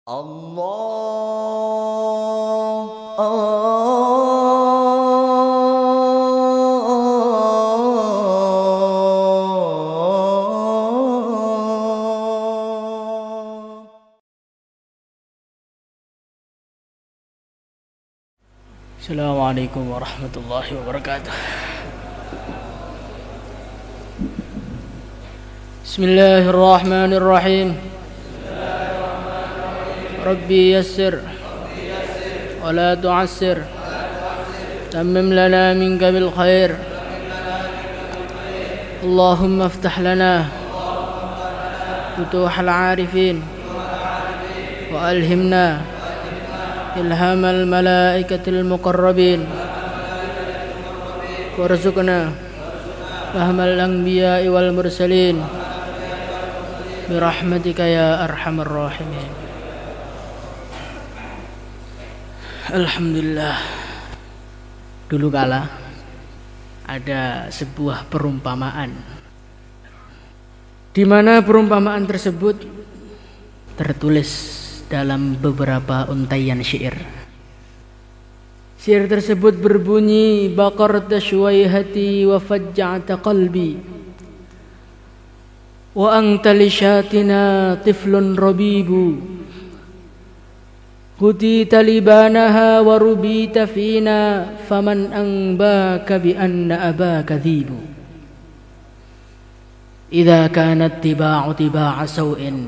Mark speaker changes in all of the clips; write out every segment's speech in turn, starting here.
Speaker 1: Assalamualaikum warahmatullahi wabarakatuh. Bismillahirrahmanirrahim. Rabbi yassir wa la tu'assir, tammim lana minka bil khair. Allahumma aftah lana futuhal arifin wa alhimna ilham al-malaikatil muqarrabin warzuqna fahmal anbiya'i wal mursalin birahmatika ya arhamar rahimin. Alhamdulillah, dulu kala ada sebuah perumpamaan di mana perumpamaan tersebut tertulis dalam beberapa untaian syair. Syair tersebut berbunyi, baqarta syuwaihati wa fajja'ta qalbi wa anta li syatina tiflun rabibu hutita libanaha wa rubita fina faman anbaka bi anna abaka dhibu idza kanat tiba'u tiba'a saw'in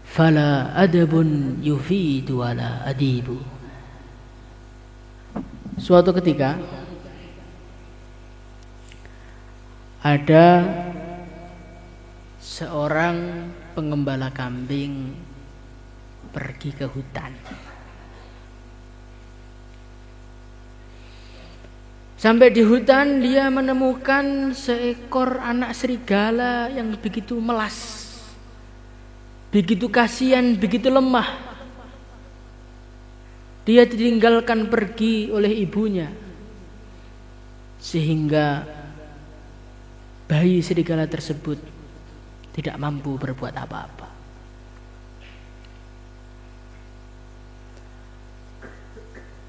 Speaker 1: fala adabun yufidu wala adibu. Suatu ketika ada seorang pengembala kambing pergi ke hutan. Sampai di hutan dia menemukan seekor anak serigala yang begitu melas, begitu kasihan, begitu lemah. Dia ditinggalkan pergi oleh ibunya, sehingga bayi serigala tersebut tidak mampu berbuat apa-apa.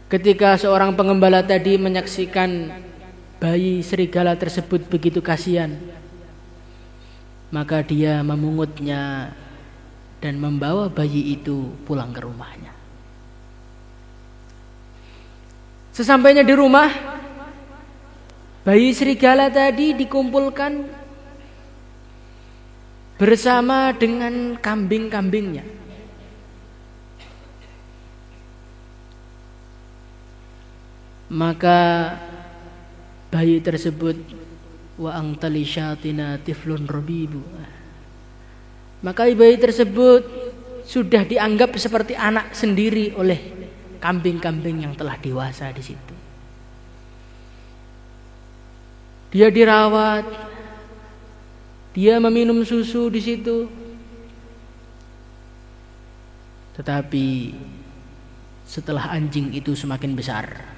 Speaker 1: Ketika seorang pengembala tadi menyaksikan bayi serigala tersebut begitu kasihan, maka dia memungutnya dan membawa bayi itu pulang ke rumahnya. Sesampainya di rumah, bayi serigala tadi dikumpulkan bersama dengan kambing-kambingnya. Maka bayi tersebut, wa angtali syatina tiflun rabibu, maka bayi tersebut sudah dianggap seperti anak sendiri oleh kambing-kambing yang telah dewasa di situ. Dia dirawat, dia meminum susu di situ. Tetapi setelah anjing itu semakin besar,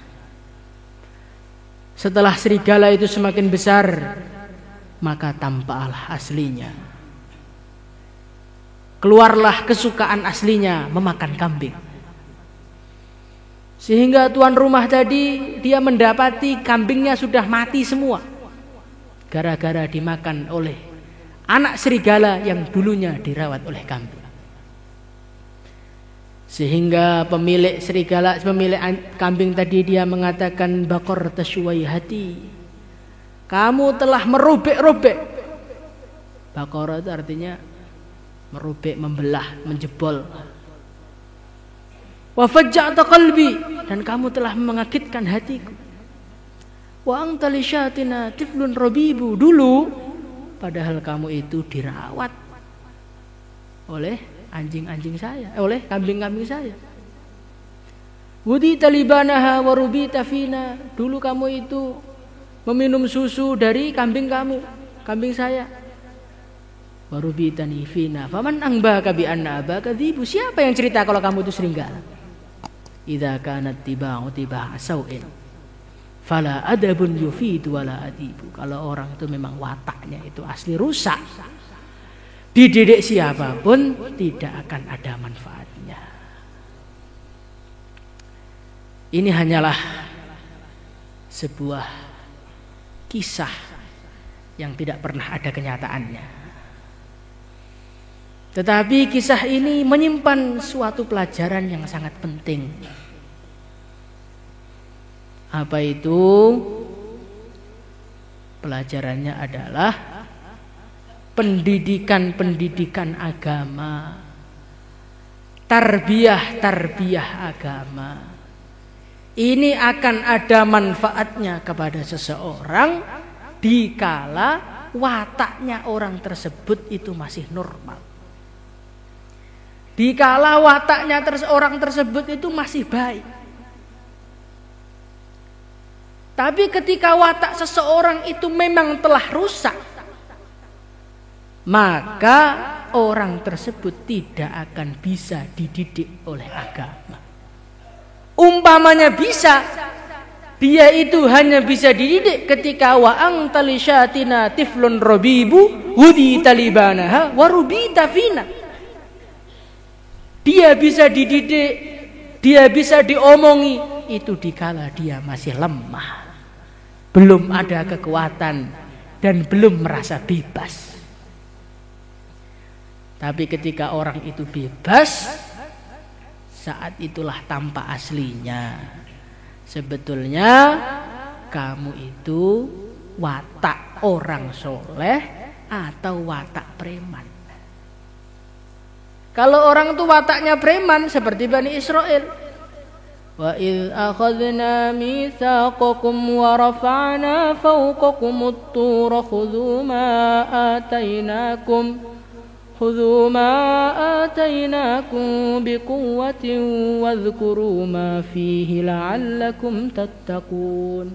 Speaker 1: setelah serigala itu semakin besar, maka tampaklah aslinya. Keluarlah kesukaan aslinya memakan kambing. Sehingga tuan rumah tadi dia mendapati kambingnya sudah mati semua, gara-gara dimakan oleh anak serigala yang dulunya dirawat oleh kambing. Sehingga pemilik kambing tadi dia mengatakan, baqarta syuwaihati, kamu telah merobek-robek. Baqarah itu artinya merobek, membelah, menjebol. Wa fajja'ta qalbi, dan kamu telah mengagetkan hatiku. Wa anta li syatina tiflun rabibu, dulu padahal kamu itu dirawat oleh anjing-anjing saya, oleh kambing-kambing saya. Hudita libanaha wa rubita fina, dulu kamu itu meminum susu dari kambing kamu, kambing saya. Wa rubitani fina faman anbaka bi anna abaka dhibu, siapa yang cerita kalau kamu itu serigala? Idza kanat tiba'u tiba'a saw'in fala adabun yufidu wala adibu, kalau orang itu memang wataknya itu asli rusak, dididik siapapun tidak akan ada manfaatnya. Ini hanyalah sebuah kisah yang tidak pernah ada kenyataannya. Tetapi kisah ini menyimpan suatu pelajaran yang sangat penting. Apa itu? Pelajarannya adalah pendidikan agama, tarbiyah agama. Ini akan ada manfaatnya kepada seseorang dikala wataknya orang tersebut itu masih normal. Dikala wataknya orang tersebut itu masih baik. Tapi ketika watak seseorang itu memang telah rusak, maka orang tersebut tidak akan bisa dididik oleh agama. Umpamanya bisa, dia itu hanya bisa dididik ketika wa angtali syatina tiflun robibu hudi talibanaha warubita fina. Dia bisa dididik, dia bisa diomongi, itu dikala dia masih lemah, belum ada kekuatan dan belum merasa bebas. Tapi ketika orang itu bebas, saat itulah tampak aslinya. Sebetulnya kamu itu watak orang soleh atau watak preman. Kalau orang itu wataknya preman seperti Bani Israel. Wa idh akhadna mitsaqakum wa rafa'na fawqakumut tura khudhu ma atainakum biquwwatin wadhkuru ma fihi la'allakum tattaqun.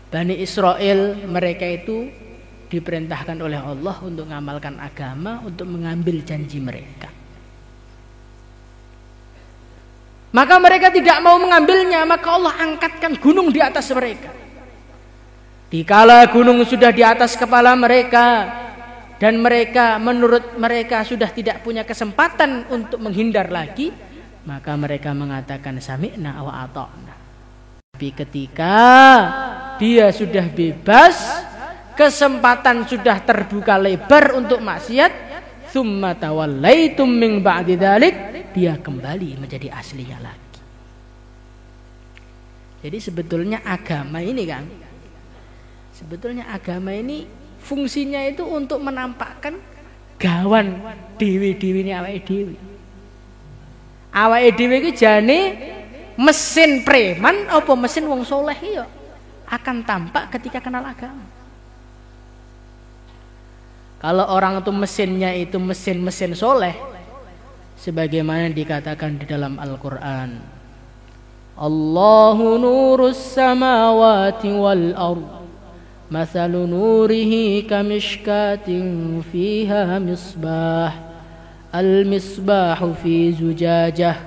Speaker 1: Bani Israel mereka itu diperintahkan oleh Allah untuk mengamalkan agama, untuk mengambil janji mereka. Maka mereka tidak mau mengambilnya, maka Allah angkatkan gunung di atas mereka. Dikala gunung sudah di atas kepala mereka dan mereka menurut mereka sudah tidak punya kesempatan untuk menghindar lagi, maka mereka mengatakan sami'na wa ata'na. Tapi ketika dia sudah bebas, kesempatan sudah terbuka lebar untuk maksiat, tsumma tawallaitum min ba'di dzalik, dia kembali menjadi aslinya lagi. Jadi sebetulnya agama ini kan, sebetulnya agama ini fungsinya itu untuk menampakkan gawan dewi-dewi ini awake dewi. Awake dewi iki jane mesin preman apa mesin wong soleh ya akan tampak ketika kenal agama. Kalau orang itu mesinnya itu mesin-mesin soleh, sebagaimana dikatakan di dalam Al-Quran, Allahu nurus samawati wal ard, mathalu nurihi kamishkatin fiha misbah, al-misbahu fi zujajah,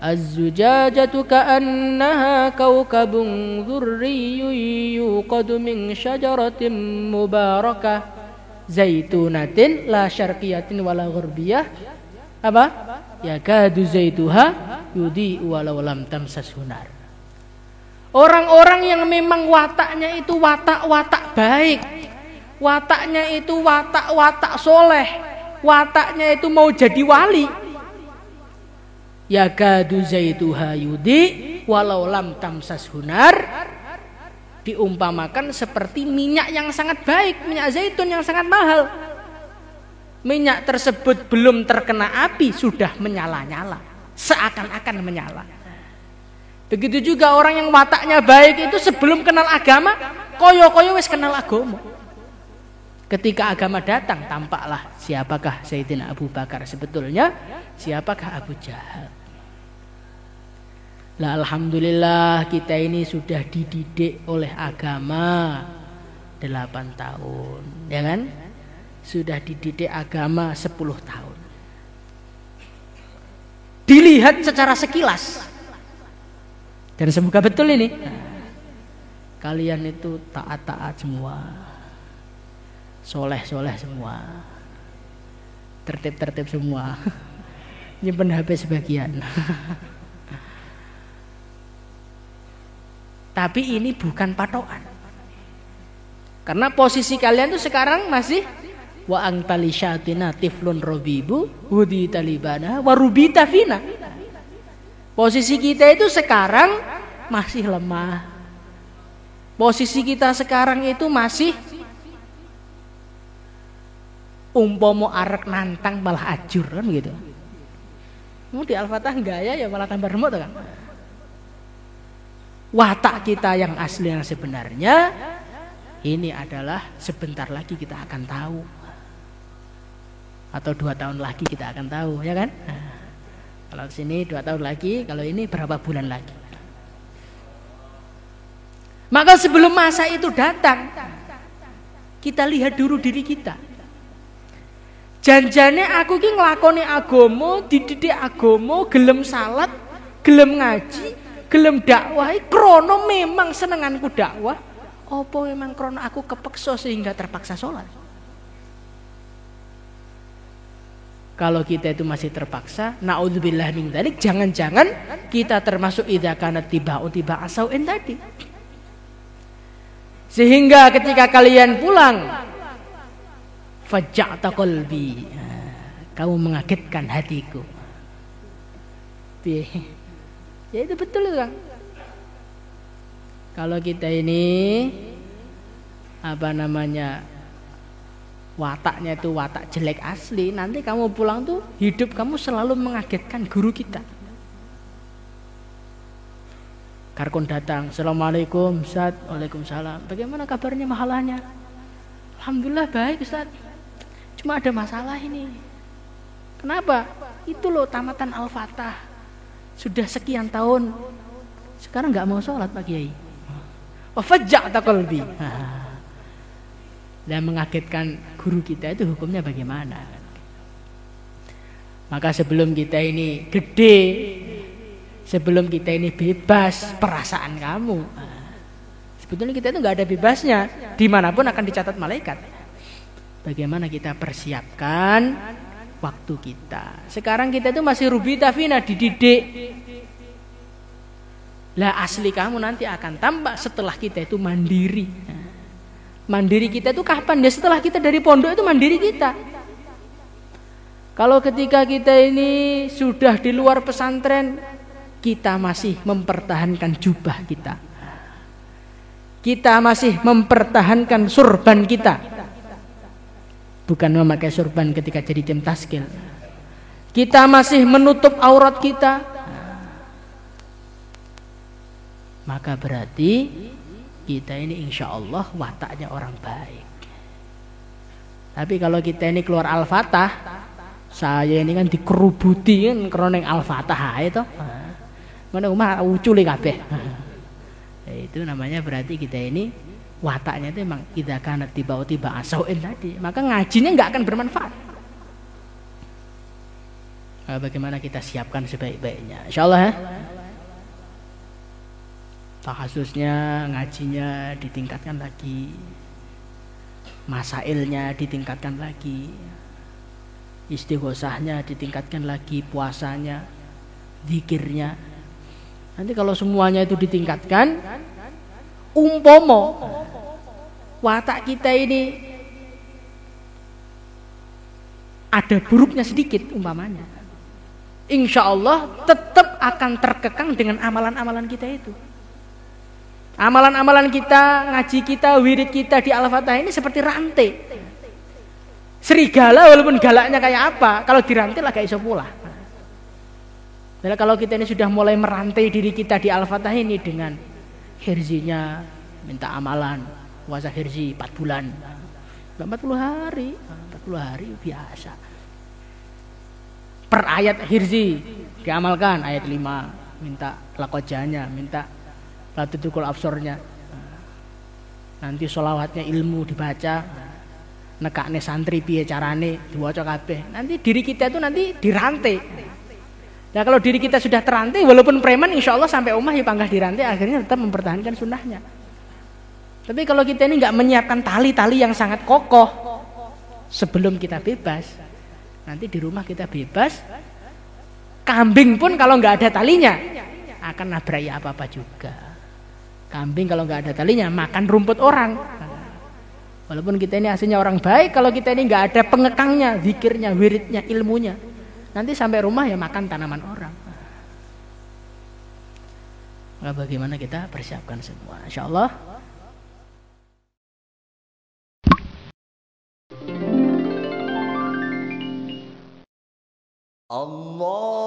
Speaker 1: az-zujajatu ka'annaha kawkabun dhurriyyun yuqadu min syajaratin mubarakah zaitunatin la syarqiyatin wala gharbiyah apa? Yakadu zaituha yudi walau lam tamsas hunar. Orang-orang yang memang wataknya itu watak-watak baik, wataknya itu watak-watak soleh, wataknya itu mau jadi wali, yakadu zaituha yudi walau lam tamsas hunar, diumpamakan seperti minyak yang sangat baik, minyak zaitun yang sangat mahal. Minyak tersebut belum terkena api sudah menyala-nyala, seakan-akan menyala. Begitu juga orang yang wataknya baik itu sebelum kenal agama, koyo-koyo wis kenal agama. Ketika agama datang, tampaklah siapakah Sayyidina Abu Bakar sebetulnya, siapakah Abu Jahal. Lah alhamdulillah kita ini sudah dididik oleh agama 8 tahun, ya kan? Sudah dididik agama 10 tahun. Dilihat secara sekilas. Dan semoga betul ini. Kalian itu taat-taat semua. Soleh-soleh semua. tertib semua. Nyimpen HP sebagian. Tapi ini bukan patokan. Karena posisi kalian tuh sekarang masih wa angtali syatina tiflun robibu hudi talibana warubita fina. Posisi kita itu sekarang masih lemah. Posisi kita sekarang itu masih umpomo arek nantang malah ajur kan begitu. Mau di Al-Fatah gaya ya malah tambah remuk kan. Watak kita yang asli yang sebenarnya ini adalah sebentar lagi kita akan tahu. Atau 2 tahun lagi kita akan tahu, ya kan? Nah, kalau sini 2 tahun lagi, kalau ini berapa bulan lagi. Maka sebelum masa itu datang, kita lihat dulu diri kita. Janjane aku ki nglakoni agama, dididik agama, gelem salat, gelem ngaji, gelem dakwah, krono memang senenganku dakwah. Apa memang krono aku kepeksa sehingga terpaksa sholat? Kalau kita itu masih terpaksa, naudzubillah min dzalik, jangan-jangan kita termasuk idza kanat tiba'u tiba'a sau'in tadi. Sehingga ketika kalian pulang, faja'ta qalbi, kamu mengagetkan hatiku. Ya itu betul kan? Kalau kita ini wataknya itu watak jelek asli, nanti kamu pulang tuh hidup kamu selalu mengagetkan guru kita. Karkon datang, assalamualaikum Ustaz, waalaikumsalam. Bagaimana kabarnya mahalahnya? Alhamdulillah baik Ustaz. Cuma ada masalah ini. Kenapa? Itu loh tamatan Al-Fatah. Sudah sekian tahun, sekarang nggak mau sholat Pak Kiai. Wafaja'ta qalbi. Dan mengagetkan guru kita itu hukumnya bagaimana? Maka sebelum kita ini gede, sebelum kita ini bebas perasaan kamu, sebetulnya kita itu nggak ada bebasnya, dimanapun akan dicatat malaikat. Bagaimana kita persiapkan waktu kita? Sekarang kita itu masih rubita fina, dididik. Lah asli kamu nanti akan tambah setelah kita itu mandiri. Mandiri kita itu kapan? Ya setelah kita dari pondok itu mandiri kita. Kalau ketika kita ini sudah di luar pesantren, kita masih mempertahankan jubah kita. Kita masih mempertahankan surban kita. Bukan memakai surban ketika jadi tim taskil. Kita masih menutup aurat kita. Maka berarti kita ini insya Allah wataknya orang baik. Tapi kalau kita ini keluar Al-Fatah, saya ini kan dikerubuti kan kroneng Al-Fatah itu. Mana umah uculi kabeh. Itu namanya berarti kita ini wataknya itu memang idza kanat tiba asauin tadi. Maka ngajinya enggak akan bermanfaat. Nah, bagaimana kita siapkan sebaik-baiknya. Insyaallah ya. Kasusnya ngajinya ditingkatkan lagi, masailnya ditingkatkan lagi, istighosahnya ditingkatkan lagi, puasanya, zikirnya. Nanti kalau semuanya itu ditingkatkan, umpomo watak kita ini ada buruknya sedikit umpamanya, insya Allah tetap akan terkekang dengan amalan-amalan kita itu. Amalan-amalan kita, ngaji kita, wirid kita di Al-Fatah ini seperti rantai. Serigala walaupun galaknya kayak apa, kalau dirantai lah gak iso pula. Jadi kalau kita ini sudah mulai merantai diri kita di Al-Fatah ini dengan hirzinya, minta amalan, puasa hirzi 4 bulan. 40 hari biasa. Per ayat hirzi diamalkan, ayat 5 minta lakojanya, minta latutukul absornya. Nanti sholawatnya ilmu dibaca, nekakne santri piye carane diwaca kabeh. Nanti diri kita itu nanti dirantai. Nah kalau diri kita sudah terantai, walaupun preman insya Allah sampai umah ya panggah dirantai, akhirnya tetap mempertahankan sunnahnya. Tapi kalau kita ini nggak menyiapkan tali-tali yang sangat kokoh sebelum kita bebas, Nanti di rumah kita bebas. Kambing pun kalau nggak ada talinya akan nabrak apa-apa juga. Kambing kalau nggak ada talinya makan rumput orang. Walaupun kita ini aslinya orang baik, kalau kita ini nggak ada pengekangnya, zikirnya, wiridnya, ilmunya, nanti sampai rumah ya makan tanaman orang. Maka bagaimana kita persiapkan semua, insya Allah.
Speaker 2: Allah